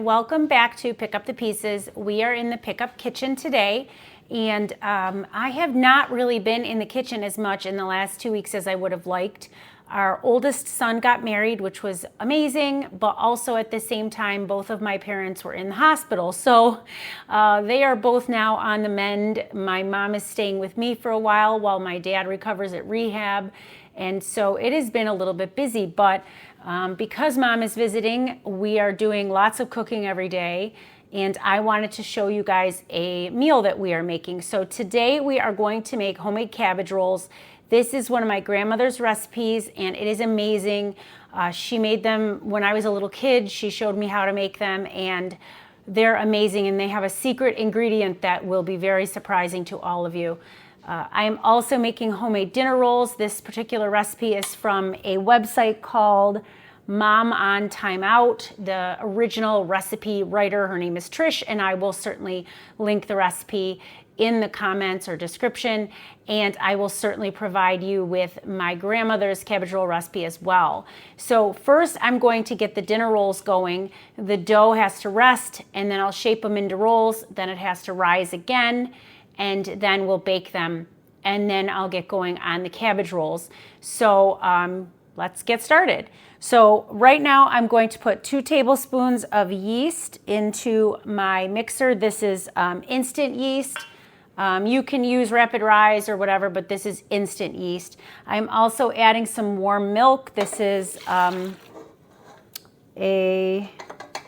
Welcome back to Pick Up the Pieces. We are in the pickup kitchen today, and I have not really been in the kitchen as much in the last 2 weeks as I would have liked. Our oldest son got married, which was amazing, but also at the same time, both of my parents were in the hospital. So they are both now on the mend. My mom is staying with me for a while my dad recovers at rehab. And so it has been a little bit busy, but because mom is visiting, we are doing lots of cooking every day. And I wanted to show you guys a meal that we are making. So today we are going to make homemade cabbage rolls. This is one of my grandmother's recipes, and it is amazing. She made them when I was a little kid. She showed me how to make them, and they're amazing. And they have a secret ingredient that will be very surprising to all of you. I am also making homemade dinner rolls. This particular recipe is from a website called Mom on Timeout. The original recipe writer, her name is Trish, and I will certainly link the recipe in the comments or description, and I will certainly provide you with my grandmother's cabbage roll recipe as well. So first I'm going to get the dinner rolls going. The dough has to rest, and then I'll shape them into rolls. Then it has to rise again, and then we'll bake them, and then I'll get going on the cabbage rolls. So let's get started. So right now I'm going to put 2 tablespoons of yeast into my mixer. This is instant yeast. You can use rapid rise or whatever, but this is instant yeast. I'm also adding some warm milk. This is a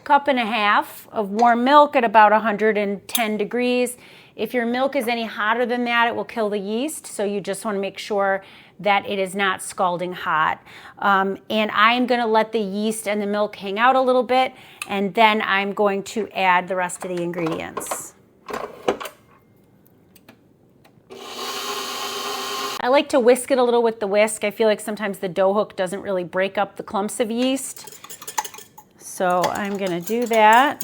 cup and a half of warm milk at about 110 degrees. If your milk is any hotter than that, it will kill the yeast. So you just want to make sure that it is not scalding hot. And I'm going to let the yeast and the milk hang out a little bit, and then I'm going to add the rest of the ingredients. I like to whisk it a little with the whisk. I feel like sometimes the dough hook doesn't really break up the clumps of yeast. So I'm going to do that.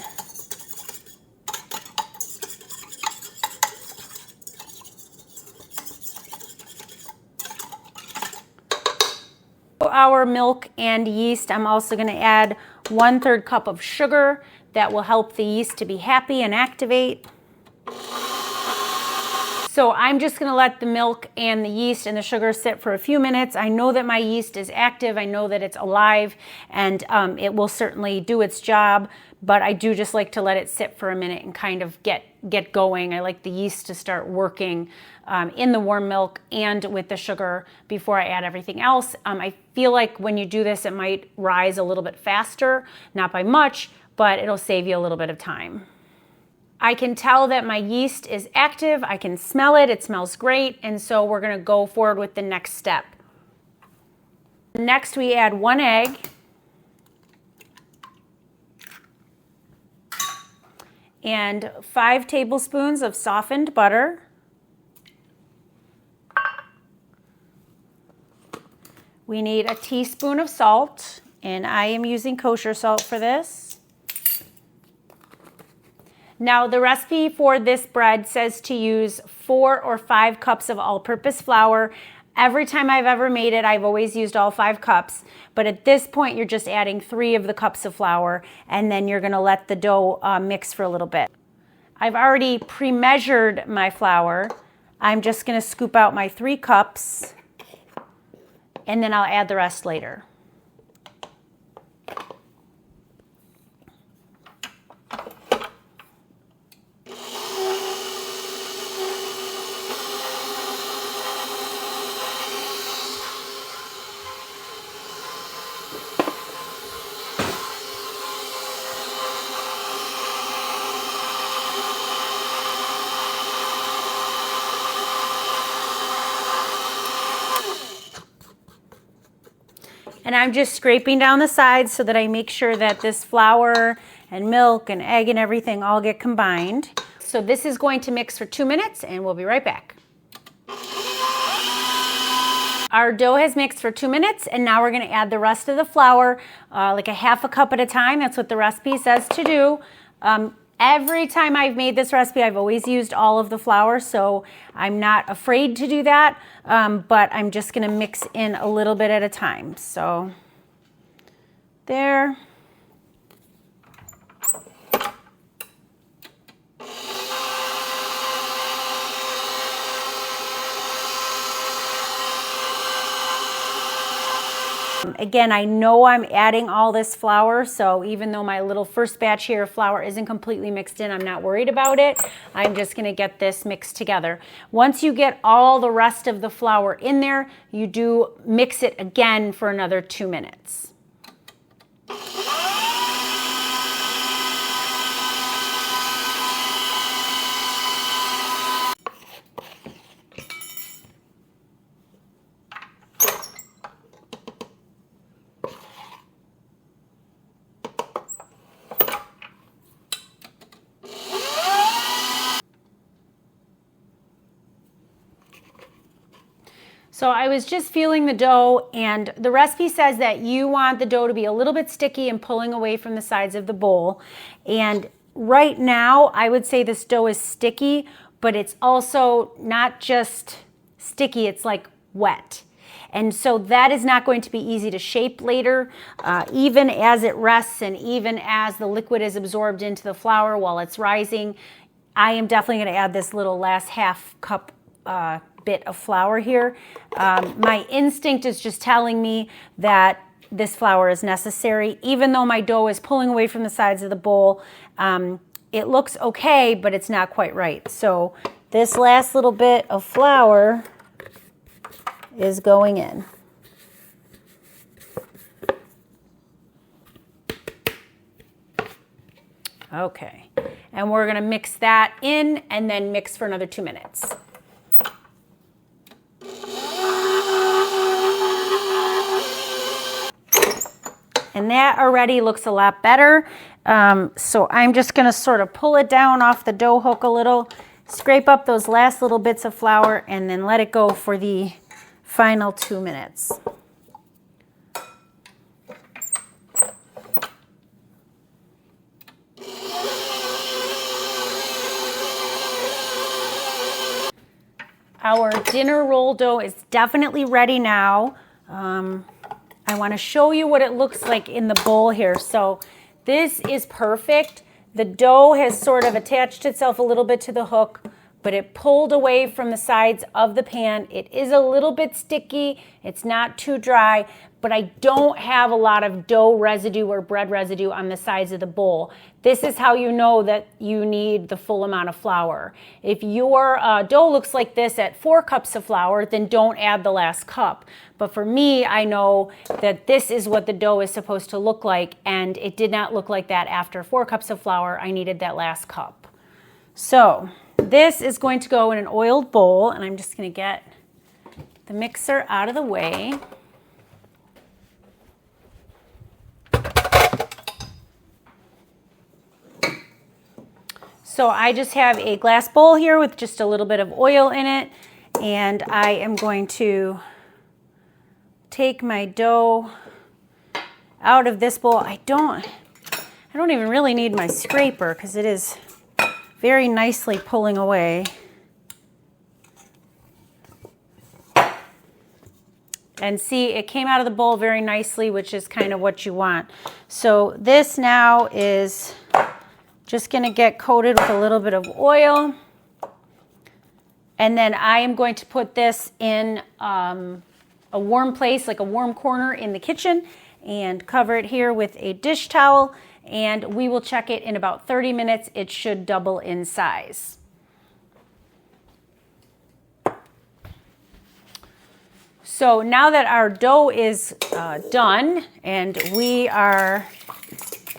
Our milk and yeast, I'm also going to add 1/3 cup of sugar. That will help the yeast to be happy and activate. So I'm just going to let the milk and the yeast and the sugar sit for a few minutes. I know that my yeast is active. I know that it's alive, and it will certainly do its job, but I do just like to let it sit for a minute and kind of get going. I like the yeast to start working in the warm milk and with the sugar before I add everything else. I feel like when you do this, it might rise a little bit faster, not by much, but it'll save you a little bit of time. I can tell that my yeast is active. I can smell it. It smells great. And so we're going to go forward with the next step. Next, we add 1 egg. And 5 tablespoons of softened butter. We need a teaspoon of salt, and I am using kosher salt for this. Now, the recipe for this bread says to use 4 or 5 cups of all-purpose flour. Every time I've ever made it, I've always used all 5 cups. But at this point, you're just adding 3 of the cups of flour, and then you're going to let the dough mix for a little bit. I've already pre-measured my flour. I'm just going to scoop out my 3 cups, and then I'll add the rest later. And I'm just scraping down the sides so that I make sure that this flour and milk and egg and everything all get combined. So this is going to mix for 2 minutes, and we'll be right back. Our dough has mixed for 2 minutes, and now we're going to add the rest of the flour, like a 1/2 cup at a time. That's what the recipe says to do. Every time I've made this recipe, I've always used all of the flour, so I'm not afraid to do that, but I'm just going to mix in a little bit at a time. So there. Again, I know I'm adding all this flour, so even though my little first batch here of flour isn't completely mixed in, I'm not worried about it. I'm just gonna get this mixed together. Once you get all the rest of the flour in there, you do mix it again for another 2 minutes. So I was just feeling the dough, and the recipe says that you want the dough to be a little bit sticky and pulling away from the sides of the bowl. And right now, I would say this dough is sticky, but it's also not just sticky, it's like wet. And so that is not going to be easy to shape later, even as it rests and even as the liquid is absorbed into the flour while it's rising. I am definitely going to add this little last half cup bit of flour here. My instinct is just telling me that this flour is necessary. Even though my dough is pulling away from the sides of the bowl, it looks okay, but it's not quite right. So this last little bit of flour is going in. Okay, and we're gonna mix that in and then mix for another 2 minutes. And that already looks a lot better. So I'm just gonna sort of pull it down off the dough hook a little, scrape up those last little bits of flour, and then let it go for the final 2 minutes. Our dinner roll dough is definitely ready now. I want to show you what it looks like in the bowl here. So this is perfect. The dough has sort of attached itself a little bit to the hook, but it pulled away from the sides of the pan. It is a little bit sticky. It's not too dry, but I don't have a lot of dough residue or bread residue on the sides of the bowl. This is how you know that you need the full amount of flour. If your dough looks like this at 4 cups of flour, then don't add the last cup. But for me, I know that this is what the dough is supposed to look like, and it did not look like that after 4 cups of flour. I needed that last cup. So this is going to go in an oiled bowl, and I'm just going to get the mixer out of the way. So I just have a glass bowl here with just a little bit of oil in it, and I am going to take my dough out of this bowl. I don't even really need my scraper because it is very nicely pulling away. And see, it came out of the bowl very nicely, which is kind of what you want. So this now is just going to get coated with a little bit of oil. And then I am going to put this in a warm place, like a warm corner in the kitchen, and cover it here with a dish towel. And we will check it in about 30 minutes. It should double in size. So now that our dough is done and we are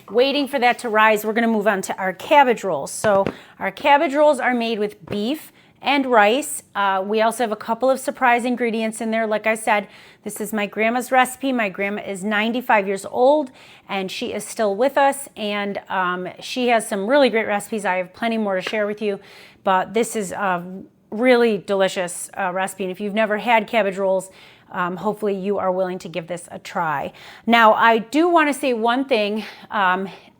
waiting for that to rise, we're going to move on to our cabbage rolls. So our cabbage rolls are made with beef and rice. We also have a couple of surprise ingredients in there. Like I said, this is my grandma's recipe. My grandma is 95 years old and she is still with us, and she has some really great recipes. I have plenty more to share with you, but this is a really delicious recipe. And if you've never had cabbage rolls, hopefully you are willing to give this a try. Now, I do want to say one thing.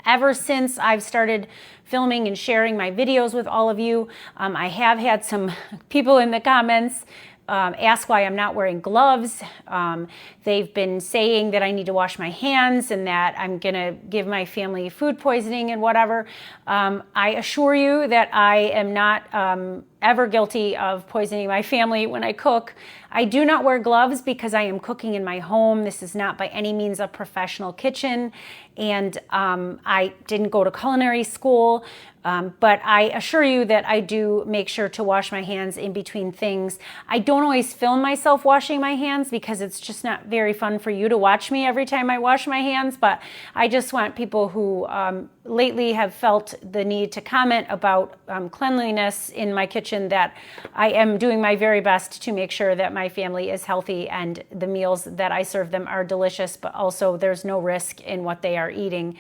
Ever since I've started filming and sharing my videos with all of you, I have had some people in the comments ask why I'm not wearing gloves. They've been saying that I need to wash my hands and that I'm gonna give my family food poisoning and whatever. I assure you that I am not ever guilty of poisoning my family when I cook. I do not wear gloves because I am cooking in my home. This is not by any means a professional kitchen, and I didn't go to culinary school. But I assure you that I do make sure to wash my hands in between things. I don't always film myself washing my hands because it's just not very fun for you to watch me every time I wash my hands, but I just want people who lately have felt the need to comment about cleanliness in my kitchen that I am doing my very best to make sure that my family is healthy and the meals that I serve them are delicious, but also there's no risk in what they are eating.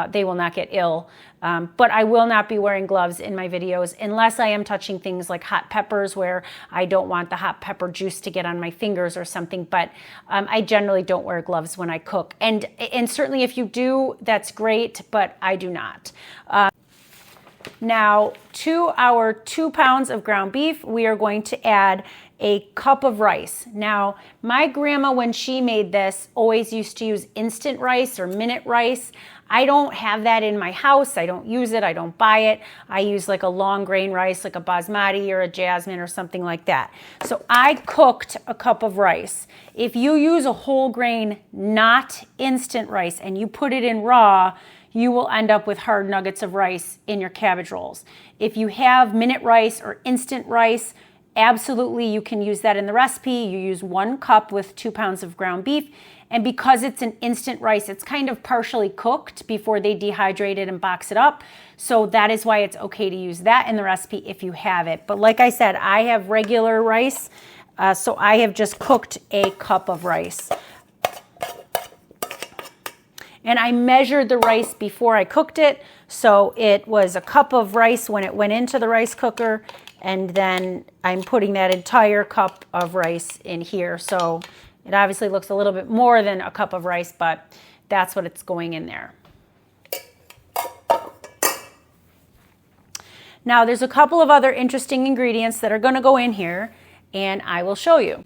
They will not get ill. But I will not be wearing gloves in my videos unless I am touching things like hot peppers where I don't want the hot pepper juice to get on my fingers or something. But I generally don't wear gloves when I cook. And certainly if you do, that's great, but I do not. Now, to our 2 pounds of ground beef, we are going to add a cup of rice. Now, my grandma, when she made this, always used to use instant rice or minute rice. I don't have that in my house. I don't use it. I don't buy it. I use like a long grain rice, like a basmati or a jasmine or something like that. So I cooked a cup of rice. If you use a whole grain, not instant rice, and you put it in raw, you will end up with hard nuggets of rice in your cabbage rolls. If you have minute rice or instant rice, absolutely you can use that in the recipe. You use 1 cup with 2 pounds of ground beef. And because it's an instant rice, it's kind of partially cooked before they dehydrate it and box it up. So that is why it's okay to use that in the recipe if you have it. But like I said, I have regular rice, so I have just cooked a cup of rice. And I measured the rice before I cooked it, so it was a cup of rice when it went into the rice cooker, and then I'm putting that entire cup of rice in here. So it obviously looks a little bit more than a cup of rice, but that's what it's going in there. Now, there's a couple of other interesting ingredients that are going to go in here, and I will show you.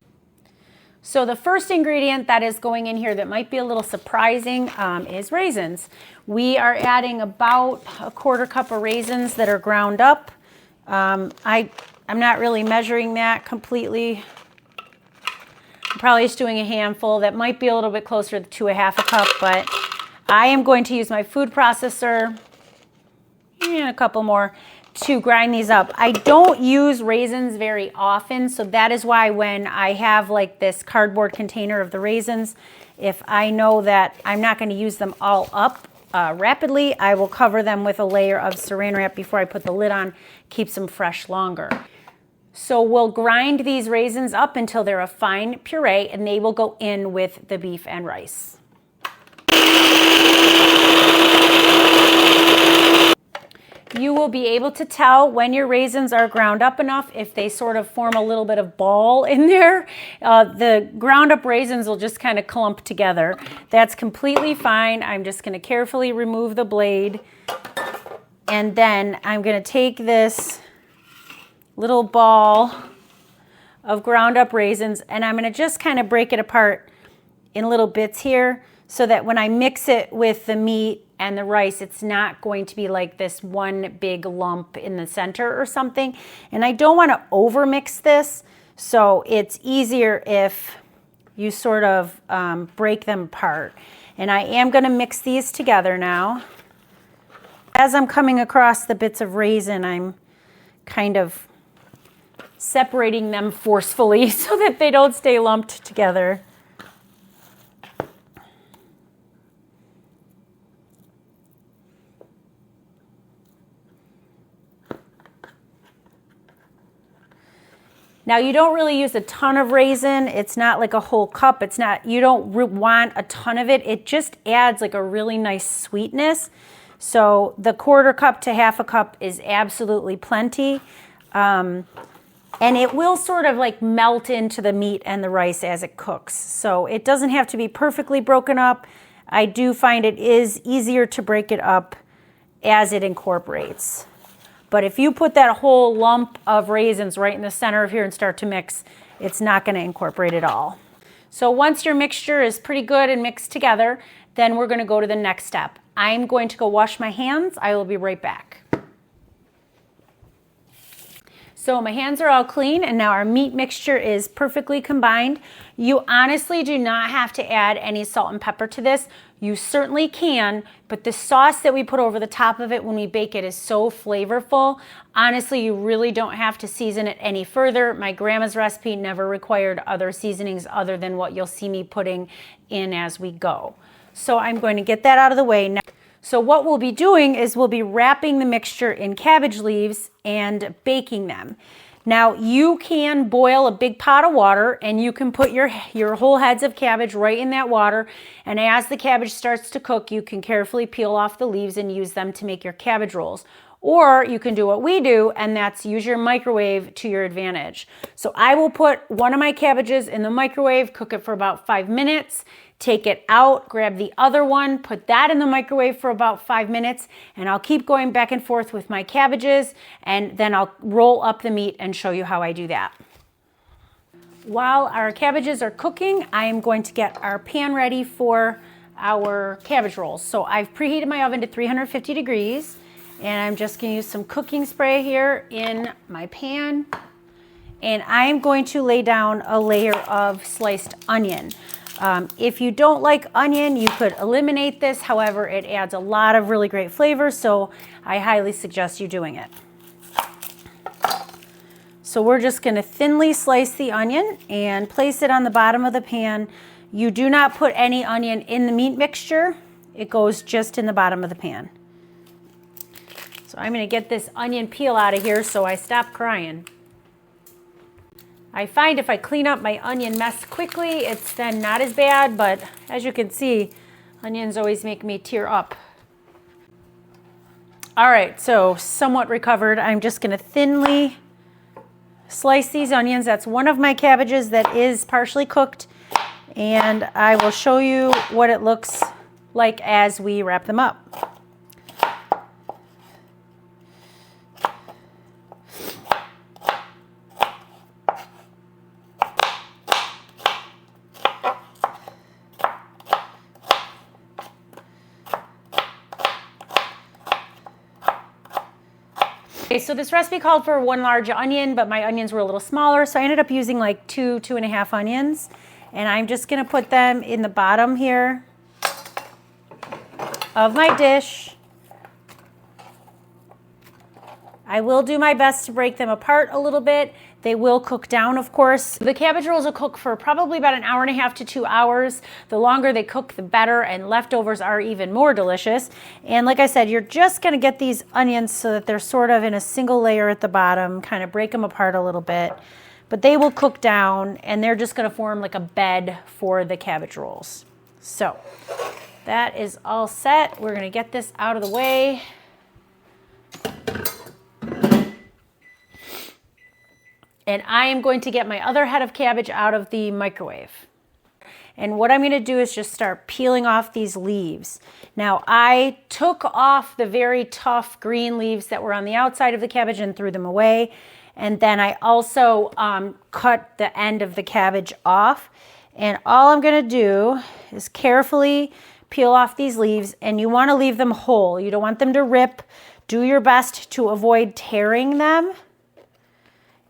So the first ingredient that is going in here that might be a little surprising is raisins. We are adding about a 1/4 cup of raisins that are ground up. I'm not really measuring that completely. I'm probably just doing a handful. That might be a little bit closer to a 1/2 cup, but I am going to use my food processor and a couple more to grind these up. I don't use raisins very often, so that is why when I have like this cardboard container of the raisins, if I know that I'm not going to use them all up rapidly, I will cover them with a layer of saran wrap before I put the lid on. Keeps them fresh longer. So we'll grind these raisins up until they're a fine puree, and they will go in with the beef and rice. You will be able to tell when your raisins are ground up enough if they sort of form a little bit of ball in there. The ground up raisins will just kind of clump together. That's completely fine. I'm just going to carefully remove the blade, and then I'm going to take this little ball of ground up raisins, and I'm going to just kind of break it apart in little bits here so that when I mix it with the meat and the rice, it's not going to be like this one big lump in the center or something. And I don't want to over mix this, so it's easier if you sort of break them apart. And I am going to mix these together now. As I'm coming across the bits of raisin, I'm kind of separating them forcefully so that they don't stay lumped together. Now, you don't really use a ton of raisin. It's not like a whole cup. It's not, you don't want a ton of it. It just adds like a really nice sweetness. So the 1/4 cup to 1/2 cup is absolutely plenty. And it will sort of like melt into the meat and the rice as it cooks. So it doesn't have to be perfectly broken up. I do find it is easier to break it up as it incorporates. But if you put that whole lump of raisins right in the center of here and start to mix, it's not going to incorporate at all. So once your mixture is pretty good and mixed together, then we're going to go to the next step. I'm going to go wash my hands. I will be right back. So my hands are all clean, and now our meat mixture is perfectly combined. You honestly do not have to add any salt and pepper to this. You certainly can, but the sauce that we put over the top of it when we bake it is so flavorful. Honestly, you really don't have to season it any further. My grandma's recipe never required other seasonings other than what you'll see me putting in as we go. So I'm going to get that out of the way now. So what we'll be doing is we'll be wrapping the mixture in cabbage leaves and baking them. Now you can boil a big pot of water and you can put your whole heads of cabbage right in that water, and as the cabbage starts to cook, you can carefully peel off the leaves and use them to make your cabbage rolls. Or you can do what we do, and that's use your microwave to your advantage. So I will put one of my cabbages in the microwave, cook it for about 5 minutes, take it out, grab the other one, put that in the microwave for about 5 minutes, and I'll keep going back and forth with my cabbages, and then I'll roll up the meat and show you how I do that. While our cabbages are cooking, I am going to get our pan ready for our cabbage rolls. So I've preheated my oven to 350 degrees, and I'm just going to use some cooking spray here in my pan, and I'm going to lay down a layer of sliced onion. If you don't like onion, you could eliminate this. However, it adds a lot of really great flavor, so I highly suggest you doing it. So we're just going to thinly slice the onion and place it on the bottom of the pan. You do not put any onion in the meat mixture. It goes just in the bottom of the pan. So I'm going to get this onion peel out of here so I stop crying. I find if I clean up my onion mess quickly, it's then not as bad, but as you can see, onions always make me tear up. All right, so somewhat recovered. I'm just going to thinly slice these onions. That's one of my cabbages that is partially cooked, and I will show you what it looks like as we wrap them up. Okay, so this recipe called for 1 large onion, but my onions were a little smaller, so I ended up using like 2.5 onions, and I'm just going to put them in the bottom here of my dish. I will do my best to break them apart a little bit. They will cook down, of course. The cabbage rolls will cook for probably about 1.5 hours to 2 hours. The longer they cook, the better, and leftovers are even more delicious. And like I said, you're just gonna get these onions so that they're sort of in a single layer at the bottom, kind of break them apart a little bit. But they will cook down, and they're just gonna form like a bed for the cabbage rolls. So that is all set. We're gonna get this out of the way. And I am going to get my other head of cabbage out of the microwave. And what I'm going to do is just start peeling off these leaves. Now, I took off the very tough green leaves that were on the outside of the cabbage and threw them away. And then I also cut the end of the cabbage off. And all I'm going to do is carefully peel off these leaves, and you want to leave them whole. You don't want them to rip. Do your best to avoid tearing them,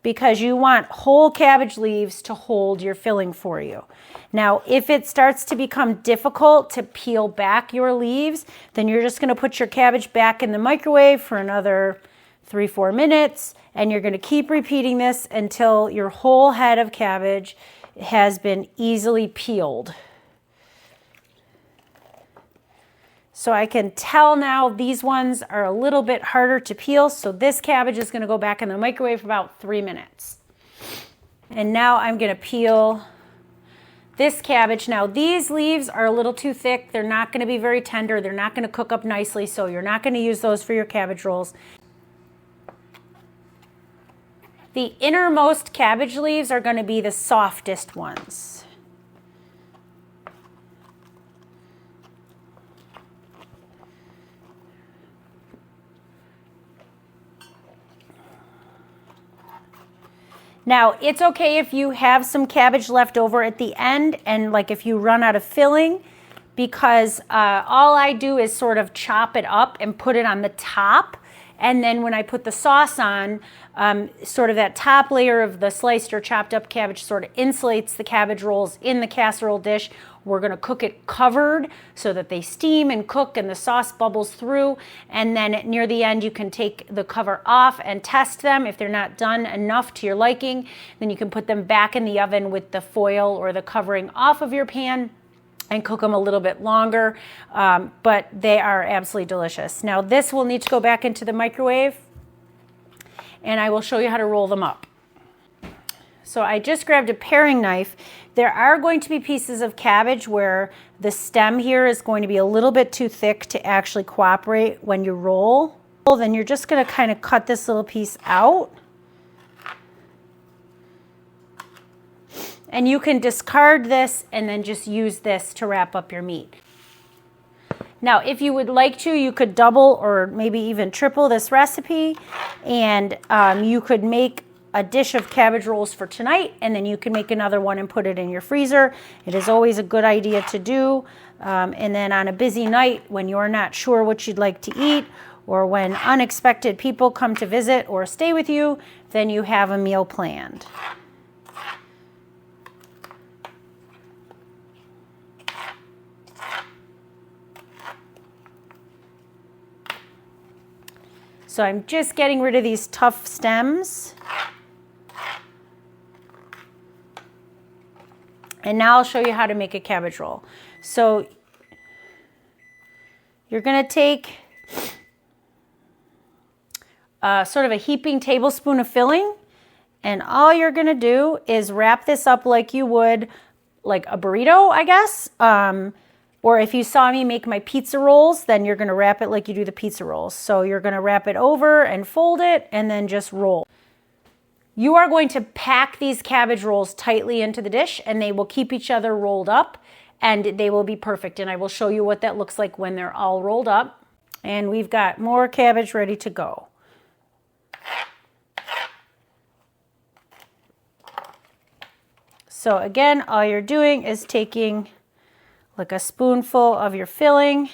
because you want whole cabbage leaves to hold your filling for you. Now, if it starts to become difficult to peel back your leaves, then you're just gonna put your cabbage back in the microwave for another 3-4 minutes, and you're gonna keep repeating this until your whole head of cabbage has been easily peeled. So I can tell now these ones are a little bit harder to peel, so this cabbage is going to go back in the microwave for about 3 minutes. And now I'm going to peel this cabbage. Now these leaves are a little too thick. They're not going to be very tender. They're not going to cook up nicely, so you're not going to use those for your cabbage rolls. The innermost cabbage leaves are going to be the softest ones. Now, it's okay if you have some cabbage left over at the end, and like if you run out of filling, because all I do is sort of chop it up and put it on the top, And then when I put the sauce on, sort of that top layer of the sliced or chopped up cabbage sort of insulates the cabbage rolls in the casserole dish. We're going to cook it covered so that they steam and cook and the sauce bubbles through. And then near the end, you can take the cover off and test them. If they're not done enough to your liking, then you can put them back in the oven with the foil or the covering off of your pan and cook them a little bit longer. But they are absolutely delicious. Now this will need to go back into the microwave, and I will show you how to roll them up. So I just grabbed a paring knife. There are going to be pieces of cabbage where the stem here is going to be a little bit too thick to actually cooperate when you roll. Then you're just going to kind of cut this little piece out. And you can discard this and then just use this to wrap up your meat. Now, if you would like to, you could double or maybe even triple this recipe, and you could make a dish of cabbage rolls for tonight, and then you can make another one and put it in your freezer. It is always a good idea to do. And then on a busy night when you're not sure what you'd like to eat, or when unexpected people come to visit or stay with you, then you have a meal planned. So I'm just getting rid of these tough stems. And now I'll show you how to make a cabbage roll. So you're going to take sort of a heaping tablespoon of filling, and all you're going to do is wrap this up like you would like a burrito, I guess. Or if you saw me make my pizza rolls, then you're going to wrap it like you do the pizza rolls. So you're going to wrap it over and fold it and then just roll. You are going to pack these cabbage rolls tightly into the dish, and they will keep each other rolled up, and they will be perfect. And I will show you what that looks like when they're all rolled up. And we've got more cabbage ready to go. So again, all you're doing is taking like a spoonful of your filling,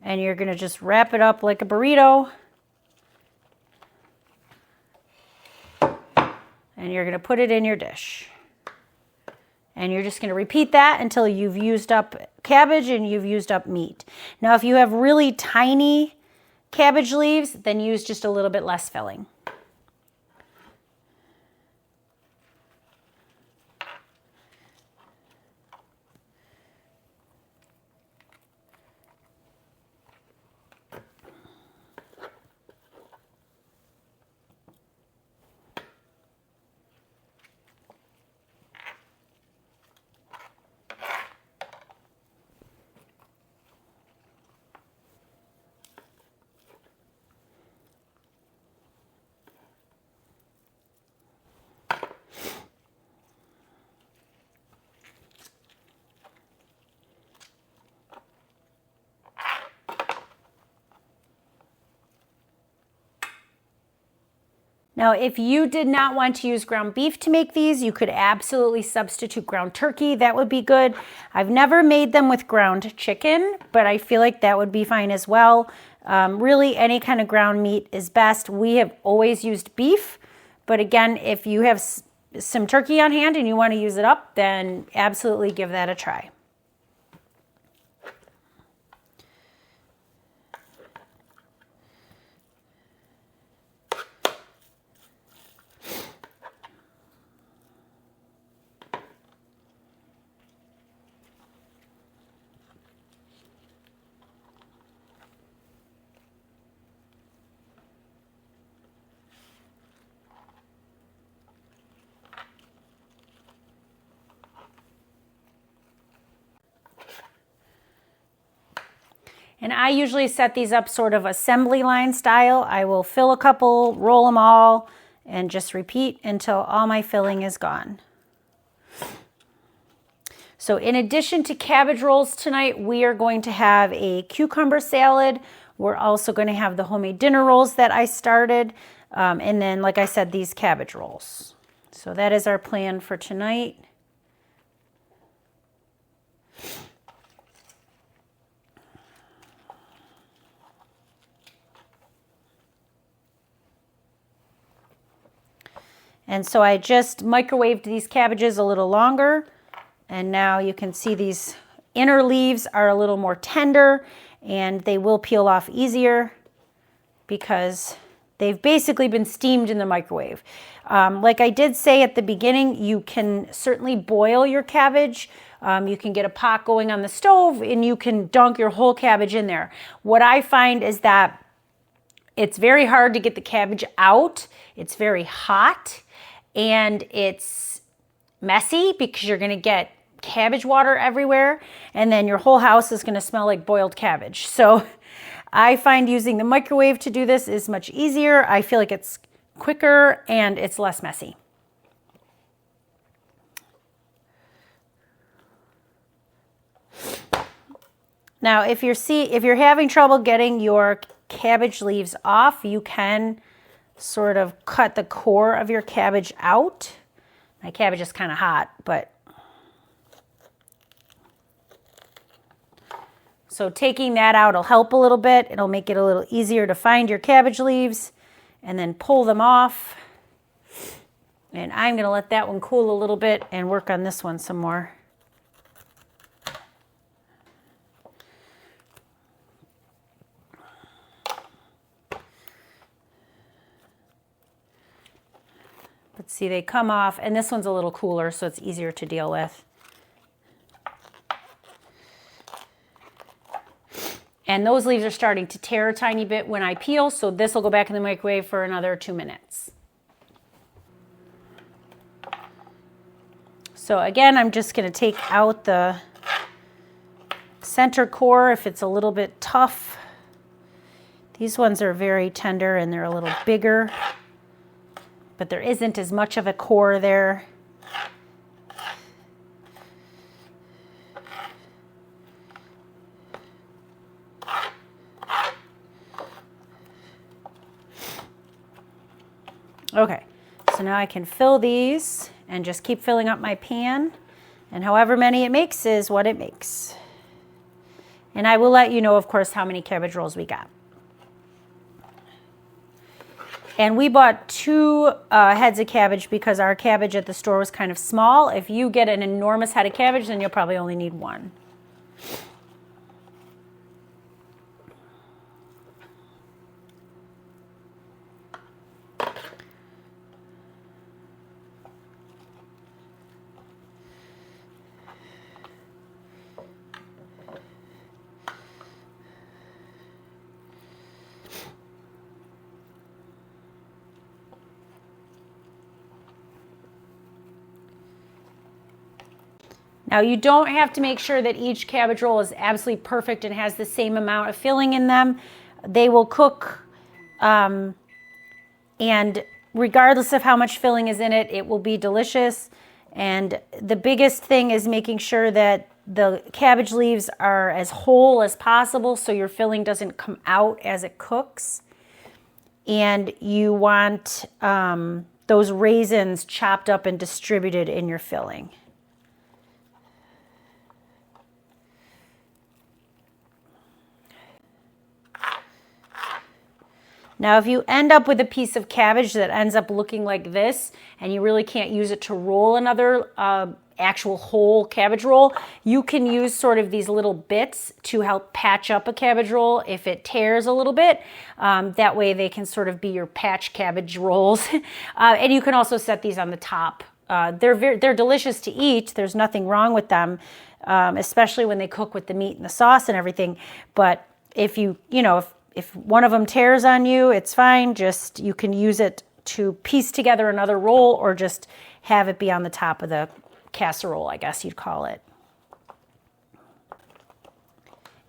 and you're going to just wrap it up like a burrito, and you're going to put it in your dish. And you're just going to repeat that until you've used up cabbage and you've used up meat. Now, if you have really tiny cabbage leaves, then use just a little bit less filling. Now, if you did not want to use ground beef to make these, you could absolutely substitute ground turkey. That would be good. I've never made them with ground chicken, but I feel like that would be fine as well. Really, any kind of ground meat is best. We have always used beef, but again, if you have some turkey on hand and you want to use it up, then absolutely give that a try. And I usually set these up sort of assembly line style. I will fill a couple, roll them all, and just repeat until all my filling is gone. So in addition to cabbage rolls tonight, we are going to have a cucumber salad. We're also going to have the homemade dinner rolls that I started. And then, like I said, these cabbage rolls. So that is our plan for tonight. And so I just microwaved these cabbages a little longer, and now you can see these inner leaves are a little more tender and they will peel off easier because they've basically been steamed in the microwave. Like I did say at the beginning, you can certainly boil your cabbage. You can get a pot going on the stove and you can dunk your whole cabbage in there. What I find is that it's very hard to get the cabbage out. It's very hot and it's messy because you're going to get cabbage water everywhere, and then your whole house is going to smell like boiled cabbage. So I find using the microwave to do this is much easier. I feel like it's quicker and it's less messy. Now, if you're having trouble getting your cabbage leaves off, you can sort of cut the core of your cabbage out. My cabbage is kind of hot, but so taking that out will help a little bit. It'll make it a little easier to find your cabbage leaves and then pull them off. And I'm going to let that one cool a little bit and work on this one some more. Let's see, they come off, and this one's a little cooler, so it's easier to deal with. And those leaves are starting to tear a tiny bit when I peel, so this will go back in the microwave for another 2 minutes. So again, I'm just going to take out the center core if it's a little bit tough. These ones are very tender and they're a little bigger, but there isn't as much of a core there. Okay, so now I can fill these and just keep filling up my pan, and however many it makes is what it makes. And I will let you know, of course, how many cabbage rolls we got. And we bought 2 heads of cabbage because our cabbage at the store was kind of small. If you get an enormous head of cabbage, then you'll probably only need 1. Now, you don't have to make sure that each cabbage roll is absolutely perfect and has the same amount of filling in them. They will cook, and regardless of how much filling is in it, it will be delicious. And the biggest thing is making sure that the cabbage leaves are as whole as possible so your filling doesn't come out as it cooks. And you want those raisins chopped up and distributed in your filling. Now, if you end up with a piece of cabbage that ends up looking like this, and you really can't use it to roll another actual whole cabbage roll, you can use sort of these little bits to help patch up a cabbage roll if it tears a little bit. That way they can sort of be your patch cabbage rolls. And you can also set these on the top. They're delicious to eat. There's nothing wrong with them, especially when they cook with the meat and the sauce and everything. But if if one of them tears on you, it's fine. Just you can use it to piece together another roll or just have it be on the top of the casserole, I guess you'd call it.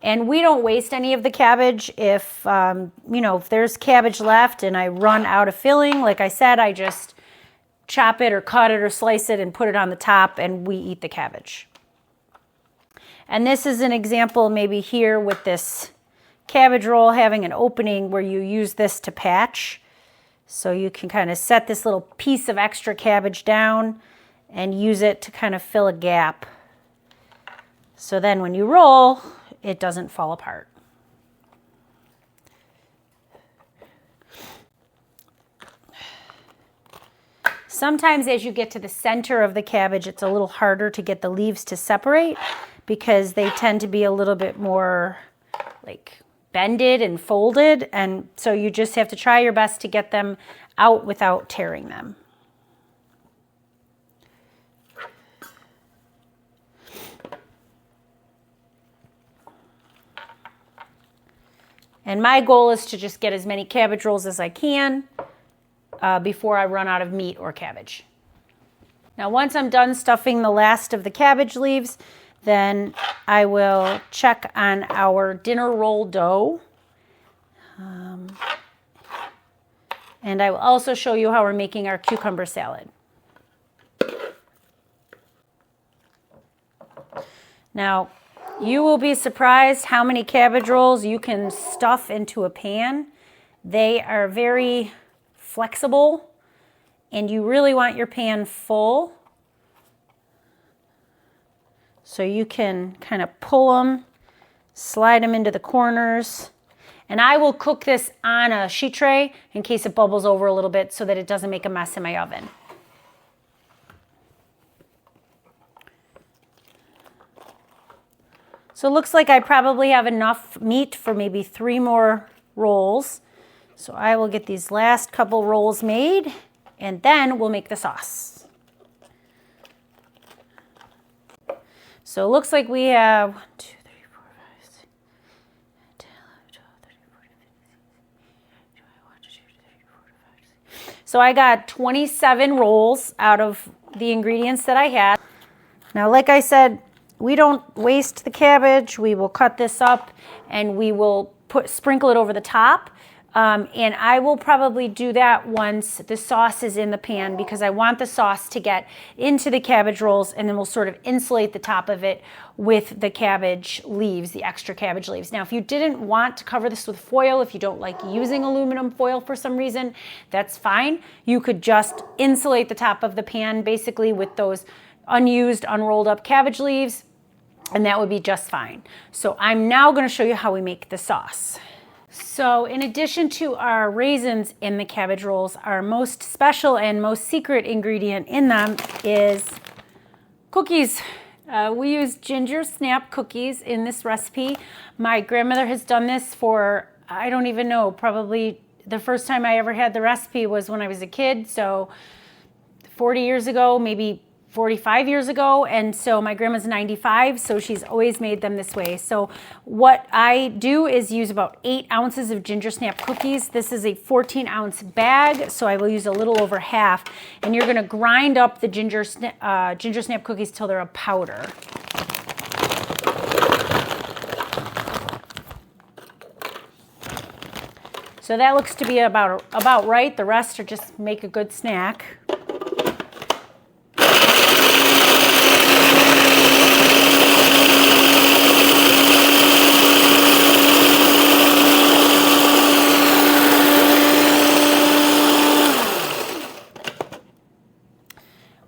And we don't waste any of the cabbage. If if there's cabbage left and I run out of filling, like I said, I just chop it or cut it or slice it and put it on the top, and we eat the cabbage. And this is an example maybe here with this cabbage roll having an opening where you use this to patch. So you can kind of set this little piece of extra cabbage down and use it to kind of fill a gap. So then when you roll, it doesn't fall apart. sometimes as you get to the center of the cabbage, it's a little harder to get the leaves to separate because they tend to be a little bit more like bended and folded. And so you just have to try your best to get them out without tearing them. And my goal is to just get as many cabbage rolls as I can before I run out of meat or cabbage. Now, once I'm done stuffing the last of the cabbage leaves, then I will check on our dinner roll dough. And I will also show you how we're making our cucumber salad. Now, you will be surprised how many cabbage rolls you can stuff into a pan. They are very flexible, and you really want your pan full so you can kind of pull them, slide them into the corners. And I will cook this on a sheet tray in case it bubbles over a little bit so that it doesn't make a mess in my oven. So it looks like I probably have enough meat for maybe 3 more rolls. So I will get these last couple rolls made, and then we'll make the sauce. So it looks like we have 1, 2, 3, 4, 5, 6, 10, 11, 12, 13, 14, 15, 16, 17, 18, 19, 20, 21, 22, 23, 24, 25, 26. So I got 27 rolls out of the ingredients that I had. Now, like I said, we don't waste the cabbage. We will cut this up and we will sprinkle it over the top. And I will probably do that once the sauce is in the pan because I want the sauce to get into the cabbage rolls, and then we'll sort of insulate the top of it with the cabbage leaves, the extra cabbage leaves. Now, if you didn't want to cover this with foil, if you don't like using aluminum foil for some reason, that's fine. You could just insulate the top of the pan basically with those unused, unrolled up cabbage leaves, and that would be just fine. So I'm now going to show you how we make the sauce. So in addition to our raisins in the cabbage rolls, our most special and most secret ingredient in them is cookies. We use ginger snap cookies in this recipe. My grandmother has done this for, I don't even know, probably the first time I ever had the recipe was when I was a kid. So 40 years ago, maybe 45 years ago, and so my grandma's 95, so she's always made them this way. So what I do is use about 8 ounces of ginger snap cookies. This is a 14-ounce bag, so I will use a little over half, and you're going to grind up the ginger snap cookies till they're a powder. So that looks to be about right. The rest are just make a good snack.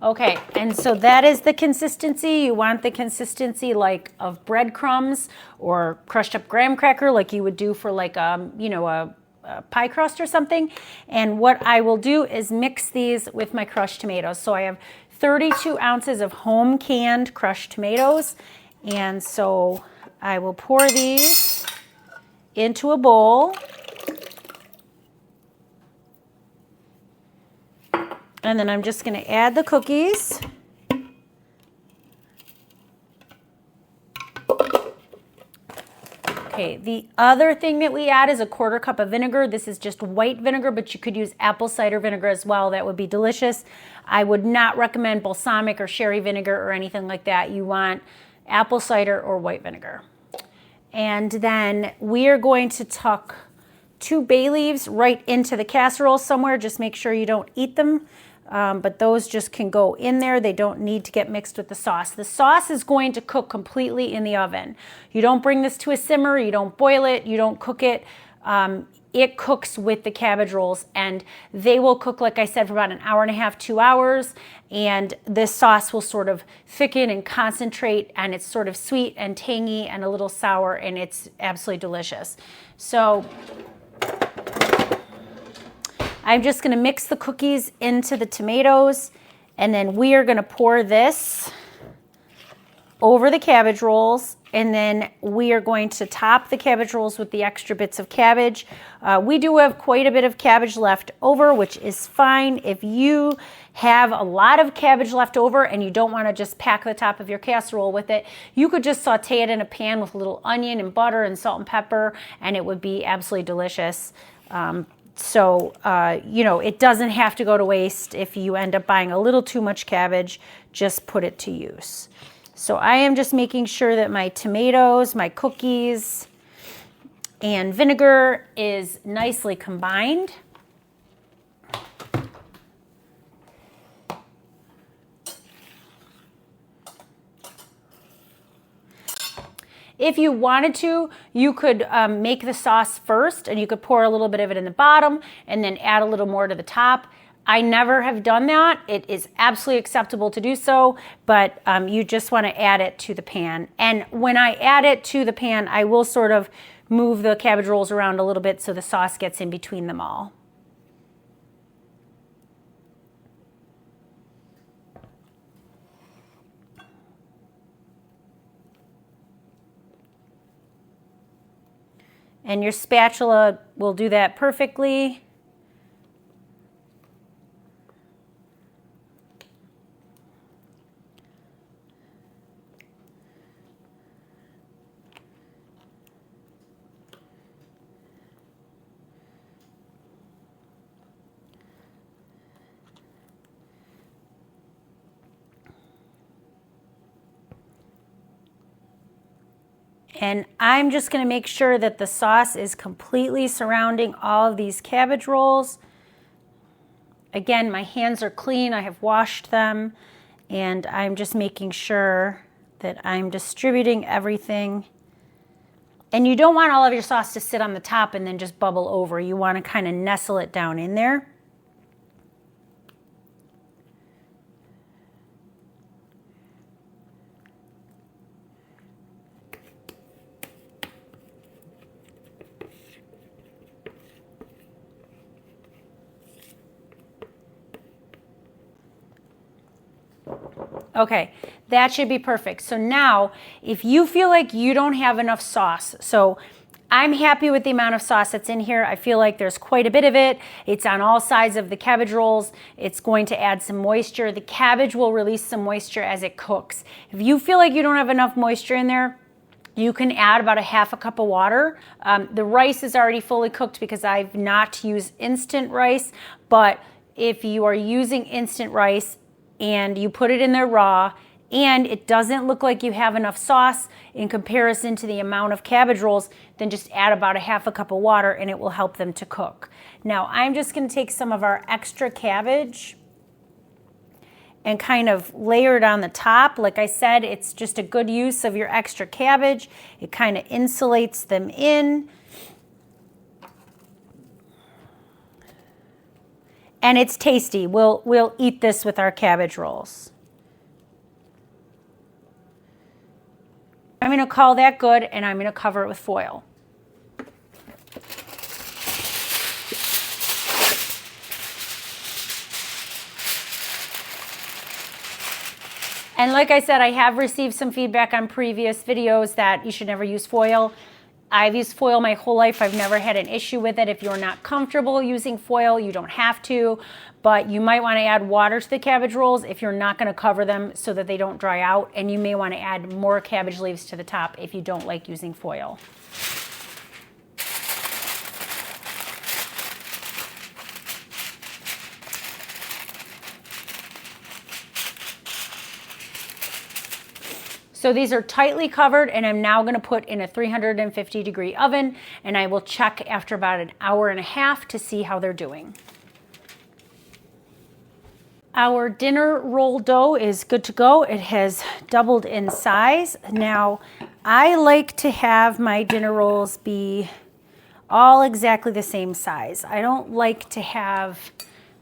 Okay, and so that is the consistency. You want the consistency like of breadcrumbs or crushed up graham cracker, like you would do for like a pie crust or something. And what I will do is mix these with my crushed tomatoes. So I have 32 ounces of home canned crushed tomatoes. And so I will pour these into a bowl. And then I'm just going to add the cookies. Okay, the other thing that we add is a 1/4 cup of vinegar. This is just white vinegar, but you could use apple cider vinegar as well. That would be delicious. I would not recommend balsamic or sherry vinegar or anything like that. You want apple cider or white vinegar. And then we are going to tuck 2 bay leaves right into the casserole somewhere. Just make sure you don't eat them. But those just can go in there. They don't need to get mixed with the sauce. The sauce is going to cook completely in the oven. You don't bring this to a simmer. You don't boil it. You don't cook it. It cooks with the cabbage rolls, and they will cook, like I said, for about 1.5 hours, 2 hours. And this sauce will sort of thicken and concentrate, and it's sort of sweet and tangy and a little sour, and it's absolutely delicious. So I'm just gonna mix the cookies into the tomatoes, and then we are gonna pour this over the cabbage rolls, and then we are going to top the cabbage rolls with the extra bits of cabbage. We do have quite a bit of cabbage left over, which is fine. If you have a lot of cabbage left over and you don't want to just pack the top of your casserole with it, you could just saute it in a pan with a little onion and butter and salt and pepper, and it would be absolutely delicious. You know, it doesn't have to go to waste. If you end up buying a little too much cabbage, just put it to use. So I am just making sure that my tomatoes, my cookies, and vinegar is nicely combined. If you wanted to, you could make the sauce first, and you could pour a little bit of it in the bottom and then add a little more to the top. I never have done that. It is absolutely acceptable to do so, but you just want to add it to the pan. And when I add it to the pan, I will sort of move the cabbage rolls around a little bit so the sauce gets in between them all. And your spatula will do that perfectly. And I'm just going to make sure that the sauce is completely surrounding all of these cabbage rolls. Again, my hands are clean. I have washed them, and I'm just making sure that I'm distributing everything. And you don't want all of your sauce to sit on the top and then just bubble over. You want to kind of nestle it down in there. Okay, that should be perfect. So now, if you feel like you don't have enough sauce, so I'm happy with the amount of sauce that's in here. I feel like there's quite a bit of it. It's on all sides of the cabbage rolls. It's going to add some moisture. The cabbage will release some moisture as it cooks. If you feel like you don't have enough moisture in there, you can add about a half a cup of water. The rice is already fully cooked because I've not used instant rice, but if you are using instant rice, and you put it in there raw, and it doesn't look like you have enough sauce in comparison to the amount of cabbage rolls, then just add about a half a cup of water and it will help them to cook. Now I'm just going to take some of our extra cabbage and kind of layer it on the top. Like I said, it's just a good use of your extra cabbage. It kind of insulates them in. And it's tasty. We'll eat this with our cabbage rolls. I'm going to call that good, and I'm going to cover it with foil. And like I said, I have received some feedback on previous videos that you should never use foil. I've used foil my whole life. I've never had an issue with it. If you're not comfortable using foil, you don't have to, but you might want to add water to the cabbage rolls if you're not going to cover them so that they don't dry out, and you may want to add more cabbage leaves to the top if you don't like using foil. So these are tightly covered, and I'm now going to put in a 350-degree oven, and I will check after about an hour and a half to see how they're doing. Our dinner roll dough is good to go. It has doubled in size. Now, I like to have my dinner rolls be all exactly the same size. I don't like to have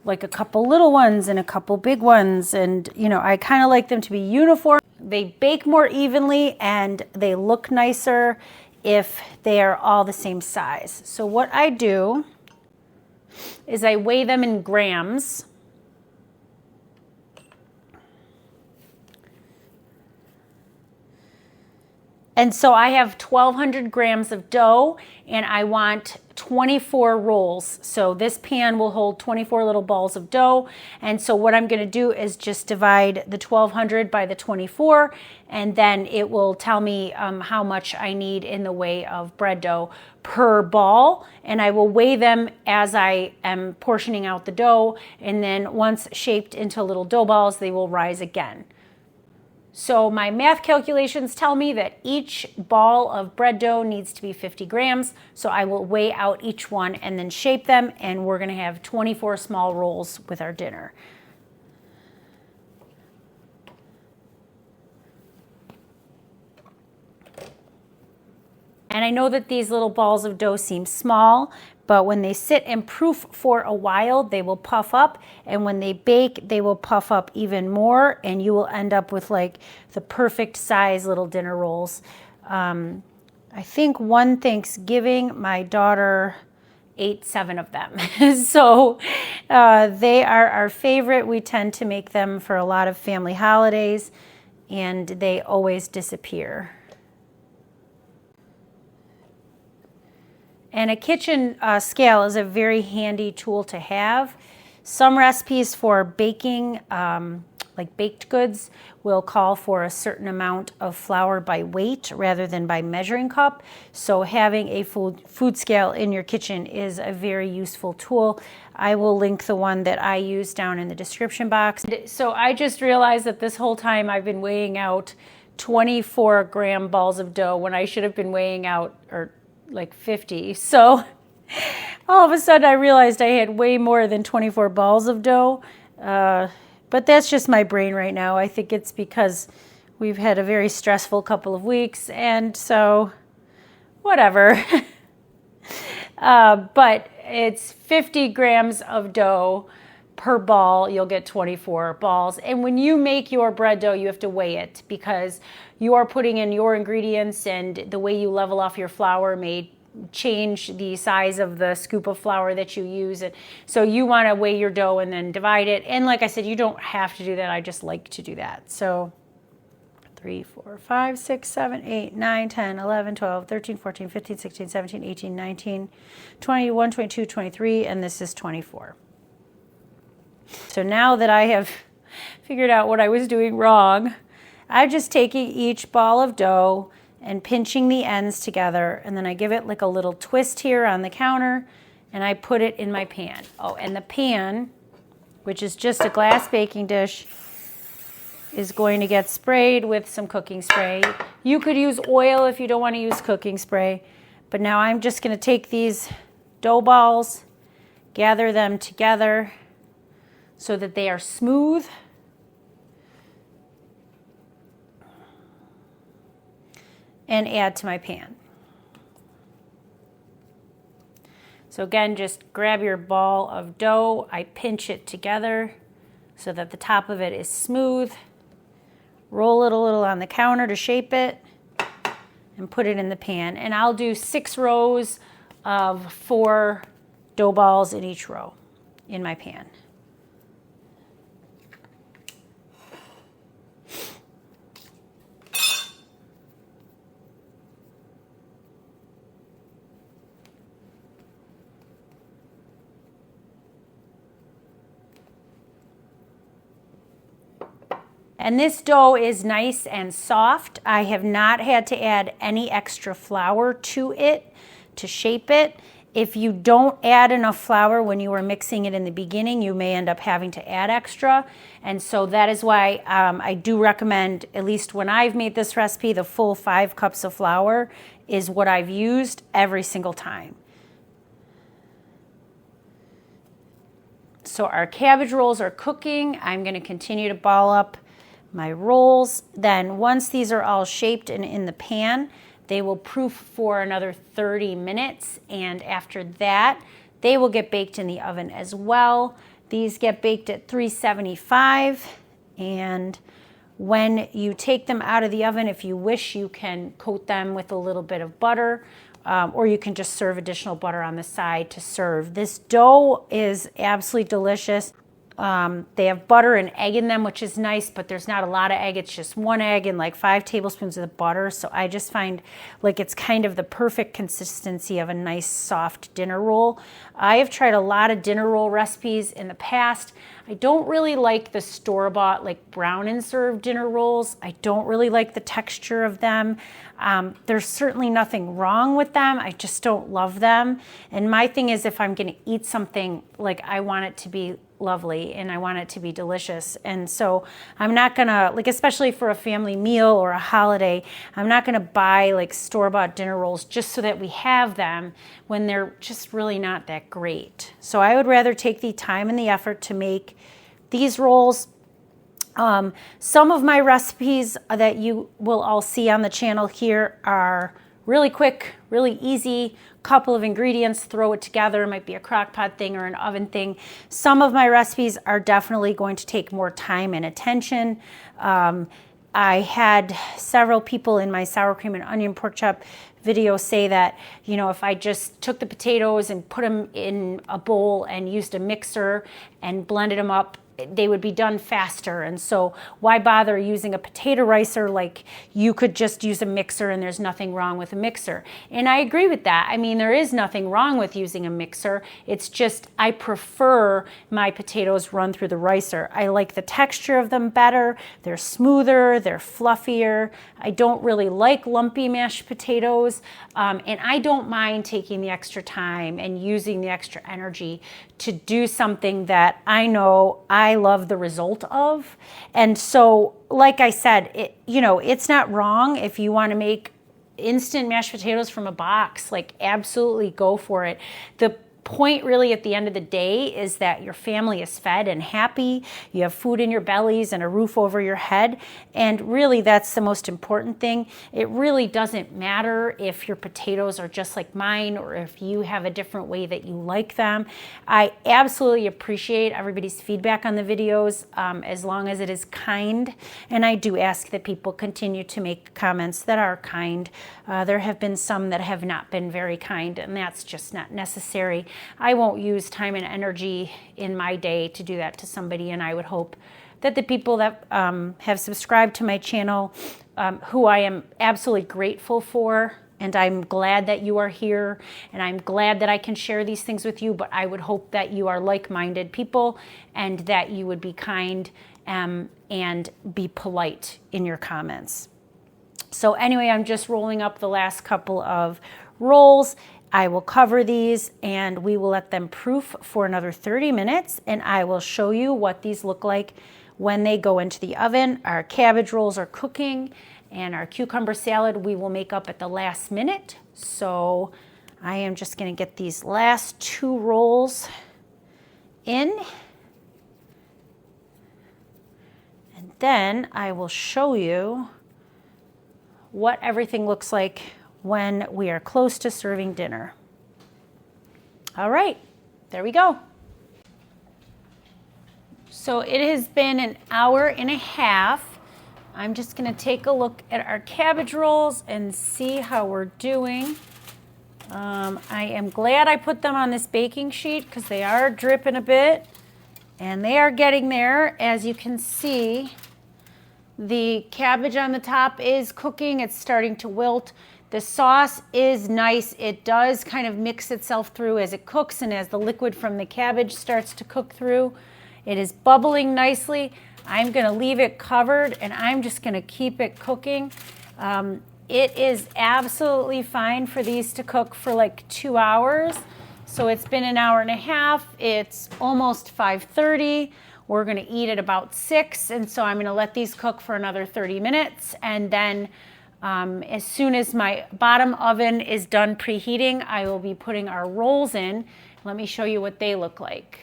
like a couple little ones and a couple big ones, and I kind of like them to be uniform. They bake more evenly and they look nicer if they are all the same size. So what I do is I weigh them in grams. And so I have 1,200 grams of dough, and I want 24 rolls. So this pan will hold 24 little balls of dough. And so what I'm going to do is just divide the 1,200 by the 24, and then it will tell me how much I need in the way of bread dough per ball. And I will weigh them as I am portioning out the dough. And then once shaped into little dough balls, they will rise again. So my math calculations tell me that each ball of bread dough needs to be 50 grams. So I will weigh out each one and then shape them, and we're going to have 24 small rolls with our dinner. And I know that these little balls of dough seem small, but when they sit and proof for a while, they will puff up. And when they bake, they will puff up even more. And you will end up with like the perfect size little dinner rolls. I think one Thanksgiving, my daughter ate 7 of them. So they are our favorite. We tend to make them for a lot of family holidays, and they always disappear. And a kitchen scale is a very handy tool to have. Some recipes for baking, like baked goods, will call for a certain amount of flour by weight rather than by measuring cup. So having a food scale in your kitchen is a very useful tool. I will link the one that I use down in the description box. So I just realized that this whole time I've been weighing out 24-gram balls of dough when I should have been weighing out, or like 50. So all of a sudden I realized I had way more than 24 balls of dough. But that's just my brain right now. I think it's because we've had a very stressful couple of weeks, and so whatever. But it's 50 grams of dough per ball. You'll get 24 balls. And when you make your bread dough, you have to weigh it, because you are putting in your ingredients, and the way you level off your flour may change the size of the scoop of flour that you use. So you want to weigh your dough and then divide it. And like I said, you don't have to do that. I just like to do that. So 3, 4, 5, 6, 7, 8, 9, 10, 11, 12, 13, 14, 15, 16, 17, 18, 19, 21, 22, 23, and this is 24. So now that I have figured out what I was doing wrong, I'm just taking each ball of dough and pinching the ends together, and then I give it like a little twist here on the counter, and I put it in my pan. Oh, and the pan, which is just a glass baking dish, is going to get sprayed with some cooking spray. You could use oil if you don't want to use cooking spray, but now I'm just going to take these dough balls, gather them together so that they are smooth. And add to my pan. So again, just grab your ball of dough. I pinch it together so that the top of it is smooth. Roll it a little on the counter to shape it, and put it in the pan. And I'll do 6 rows of 4 dough balls in each row in my pan. And this dough is nice and soft. I have not had to add any extra flour to it to shape it. If you don't add enough flour when you are mixing it in the beginning, you may end up having to add extra. And so that is why I do recommend, at least when I've made this recipe, the full 5 cups of flour is what I've used every single time. So our cabbage rolls are cooking. I'm going to continue to ball up my rolls. Then once these are all shaped and in the pan, they will proof for another 30 minutes. And after that, they will get baked in the oven as well. These get baked at 375. And when you take them out of the oven, if you wish, you can coat them with a little bit of butter or you can just serve additional butter on the side to serve. This dough is absolutely delicious. They have butter and egg in them, which is nice, but there's not a lot of egg. It's just 1 egg and like 5 tablespoons of butter. So I just find like it's kind of the perfect consistency of a nice soft dinner roll. I have tried a lot of dinner roll recipes in the past. I don't really like the store-bought like brown and serve dinner rolls. I don't really like the texture of them. There's certainly nothing wrong with them. I just don't love them. And my thing is, if I'm going to eat something, like I want it to be lovely and I want it to be delicious. And so I'm not gonna, like, especially for a family meal or a holiday, I'm not gonna buy like store-bought dinner rolls just so that we have them when they're just really not that great. So I would rather take the time and the effort to make these rolls. Some of my recipes that you will all see on the channel here are really quick, really easy, couple of ingredients, throw it together. It might be a crock pot thing or an oven thing. Some of my recipes are definitely going to take more time and attention. I had several people in my sour cream and onion pork chop video say that, you know, if I just took the potatoes and put them in a bowl and used a mixer and blended them up, they would be done faster. And so why bother using a potato ricer? Like, you could just use a mixer and there's nothing wrong with a mixer. And I agree with that. I mean, there is nothing wrong with using a mixer. It's just I prefer my potatoes run through the ricer. I like the texture of them better. They're smoother, they're fluffier. I don't really like lumpy mashed potatoes. And I don't mind taking the extra time and using the extra energy to do something that I know I love the result of. And so, like I said, it's not wrong if you want to make instant mashed potatoes from a box. Like, absolutely go for it. The point really at the end of the day is that your family is fed and happy, you have food in your bellies and a roof over your head, and really that's the most important thing. It really doesn't matter if your potatoes are just like mine or if you have a different way that you like them. I absolutely appreciate everybody's feedback on the videos, as long as it is kind, and I do ask that people continue to make comments that are kind. There have been some that have not been very kind, and that's just not necessary. I won't use time and energy in my day to do that to somebody, and I would hope that the people that have subscribed to my channel, who I am absolutely grateful for, and I'm glad that you are here, and I'm glad that I can share these things with you, but I would hope that you are like-minded people and that you would be kind and be polite in your comments. So anyway, I'm just rolling up the last couple of rolls. I will cover these and we will let them proof for another 30 minutes, and I will show you what these look like when they go into the oven. Our cabbage rolls are cooking, and our cucumber salad we will make up at the last minute. So I am just going to get these last 2 rolls in, and then I will show you what everything looks like when we are close to serving dinner. All right, there we go. So it has been an hour and a half. I'm just gonna take a look at our cabbage rolls and see how we're doing. I am glad I put them on this baking sheet because they are dripping a bit, and they are getting there. As you can see, the cabbage on the top is cooking. It's starting to wilt. The sauce is nice. It does kind of mix itself through as it cooks and as the liquid from the cabbage starts to cook through. It is bubbling nicely. I'm gonna leave it covered and I'm just gonna keep it cooking. It is absolutely fine for these to cook for like 2 hours. So it's been an hour and a half. It's almost 5:30. We're gonna eat at about 6. And so I'm gonna let these cook for another 30 minutes. And then as soon as my bottom oven is done preheating, I will be putting our rolls in. Let me show you what they look like.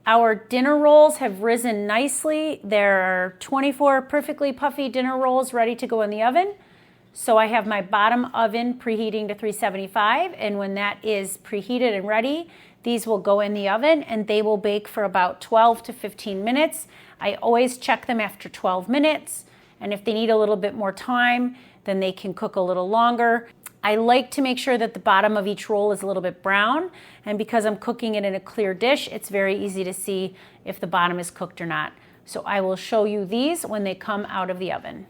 Our dinner rolls have risen nicely. There are 24 perfectly puffy dinner rolls ready to go in the oven. So I have my bottom oven preheating to 375, and when that is preheated and ready, these will go in the oven and they will bake for about 12 to 15 minutes. I always check them after 12 minutes, and if they need a little bit more time, then they can cook a little longer. I like to make sure that the bottom of each roll is a little bit brown, and because I'm cooking it in a clear dish, it's very easy to see if the bottom is cooked or not. So I will show you these when they come out of the oven.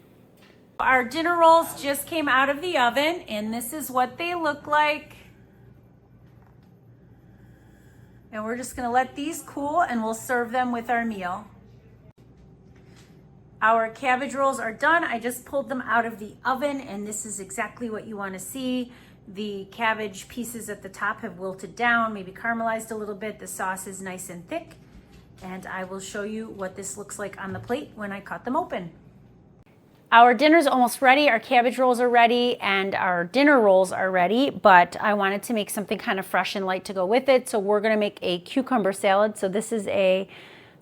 Our dinner rolls just came out of the oven, and this is what they look like. And we're just gonna let these cool, and we'll serve them with our meal. Our cabbage rolls are done. I just pulled them out of the oven, and this is exactly what you want to see. The cabbage pieces at the top have wilted down, maybe caramelized a little bit. The sauce is nice and thick, and I will show you what this looks like on the plate when I cut them open. Our dinner's almost ready. Our cabbage rolls are ready, and our dinner rolls are ready, but I wanted to make something kind of fresh and light to go with it, so we're gonna make a cucumber salad. So this is a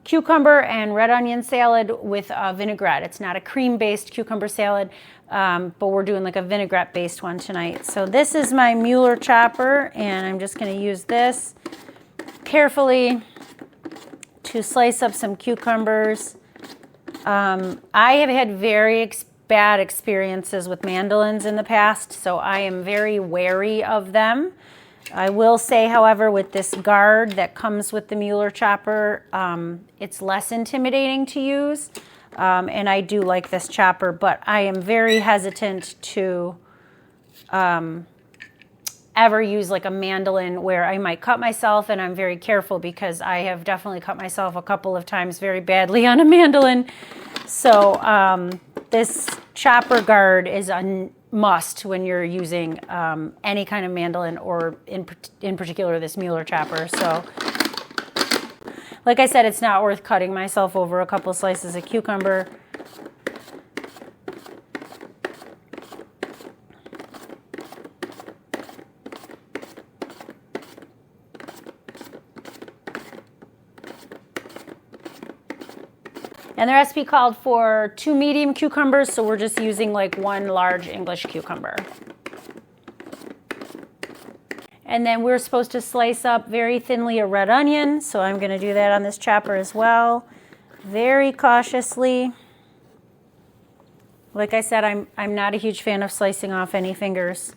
cucumber and red onion salad with a vinaigrette. It's not a cream-based cucumber salad, but we're doing like a vinaigrette-based one tonight. So this is my Müeller chopper, and I'm just gonna use this carefully to slice up some cucumbers. I have had very bad experiences with mandolins in the past, so I am very wary of them. I will say, however, with this guard that comes with the Müeller chopper, it's less intimidating to use, and I do like this chopper, but I am very hesitant to ever use like a mandolin where I might cut myself, and I'm very careful because I have definitely cut myself a couple of times very badly on a mandolin. So this chopper guard is a must when you're using any kind of mandolin, or in particular this Müeller chopper. So like I said, it's not worth cutting myself over a couple slices of cucumber. And the recipe called for 2 medium cucumbers, so we're just using like 1 large English cucumber. And then we're supposed to slice up very thinly a red onion, so I'm going to do that on this chopper as well, very cautiously. Like I said, I'm not a huge fan of slicing off any fingers.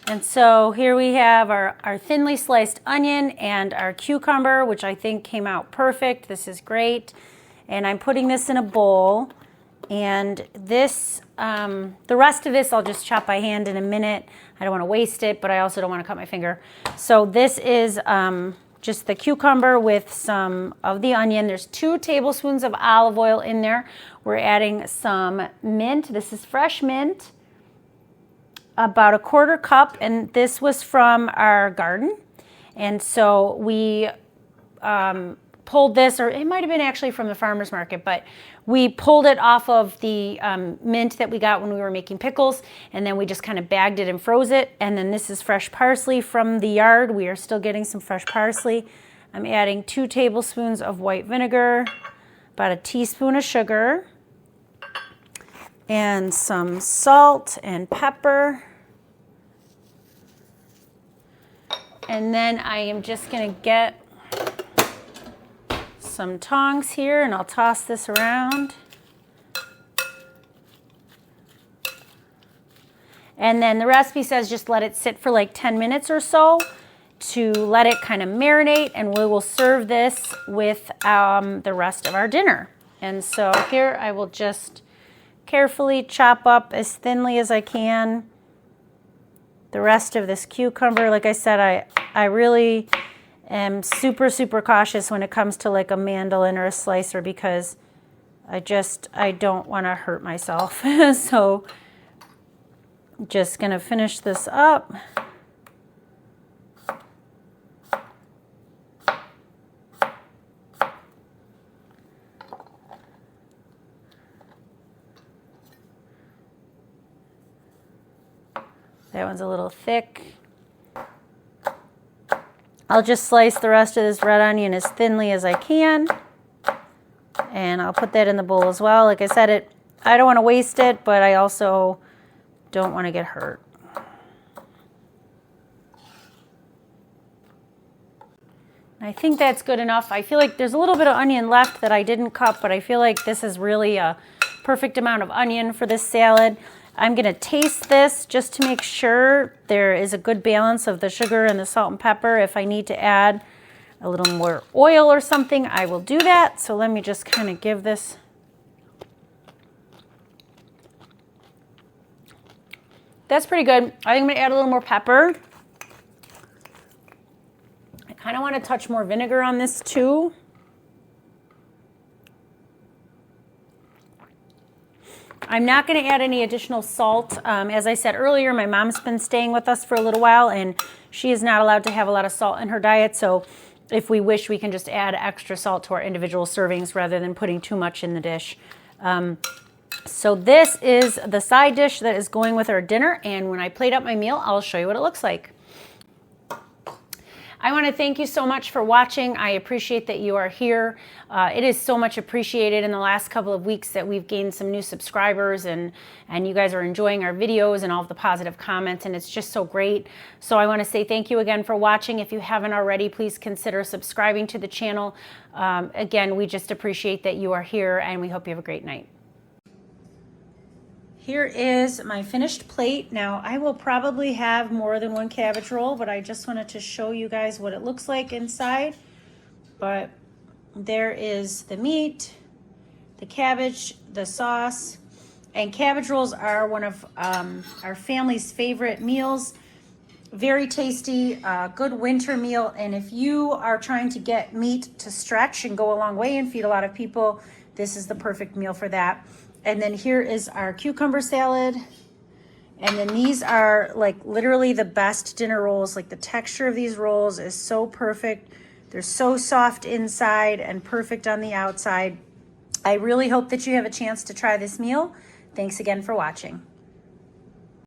And so here we have our thinly sliced onion and our cucumber, which I think came out perfect. This is great. And I'm putting this in a bowl. And this, the rest of this I'll just chop by hand in a minute. I don't want to waste it, but I also don't want to cut my finger. So this is just the cucumber with some of the onion. There's 2 tablespoons of olive oil in there. We're adding some mint. This is fresh mint. About a 1/4 cup, and this was from our garden. And so we pulled this, or it might have been actually from the farmer's market, but we pulled it off of the mint that we got when we were making pickles, and then we just kind of bagged it and froze it. And then this is fresh parsley from the yard. We are still getting some fresh parsley. I'm adding 2 tablespoons of white vinegar, about a teaspoon of sugar, and some salt and pepper. And then I am just going to get some tongs here, and I'll toss this around. And then the recipe says just let it sit for like 10 minutes or so to let it kind of marinate, and we will serve this with the rest of our dinner. And so here I will just carefully chop up as thinly as I can the rest of this cucumber. Like I said, I really am super cautious when it comes to like a mandolin or a slicer, because I don't want to hurt myself. So just gonna finish this up. That one's a little thick. I'll just slice the rest of this red onion as thinly as I can. And I'll put that in the bowl as well. Like I said, I don't want to waste it, but I also don't want to get hurt. I think that's good enough. I feel like there's a little bit of onion left that I didn't cut, but I feel like this is really a perfect amount of onion for this salad. I'm going to taste this just to make sure there is a good balance of the sugar and the salt and pepper. If I need to add a little more oil or something, I will do that. So let me just kind of give this. That's pretty good. I think I'm going to add a little more pepper. I kind of want to touch more vinegar on this too. I'm not going to add any additional salt. As I said earlier, my mom's been staying with us for a little while, and she is not allowed to have a lot of salt in her diet. So if we wish, we can just add extra salt to our individual servings rather than putting too much in the dish. So this is the side dish that is going with our dinner, and when I plate up my meal, I'll show you what it looks like. I want to thank you so much for watching. I appreciate that you are here. It is so much appreciated in the last couple of weeks that we've gained some new subscribers, and you guys are enjoying our videos and all of the positive comments, and it's just so great. So I want to say thank you again for watching. If you haven't already, please consider subscribing to the channel. Again, we just appreciate that you are here, and we hope you have a great night. Here is my finished plate. Now, I will probably have more than one cabbage roll, but I just wanted to show you guys what it looks like inside. But there is the meat, the cabbage, the sauce, and cabbage rolls are one of our family's favorite meals. Very tasty, good winter meal. And if you are trying to get meat to stretch and go a long way and feed a lot of people, this is the perfect meal for that. And then here is our cucumber salad. And then these are like literally the best dinner rolls. Like the texture of these rolls is so perfect. They're so soft inside and perfect on the outside. I really hope that you have a chance to try this meal. Thanks again for watching.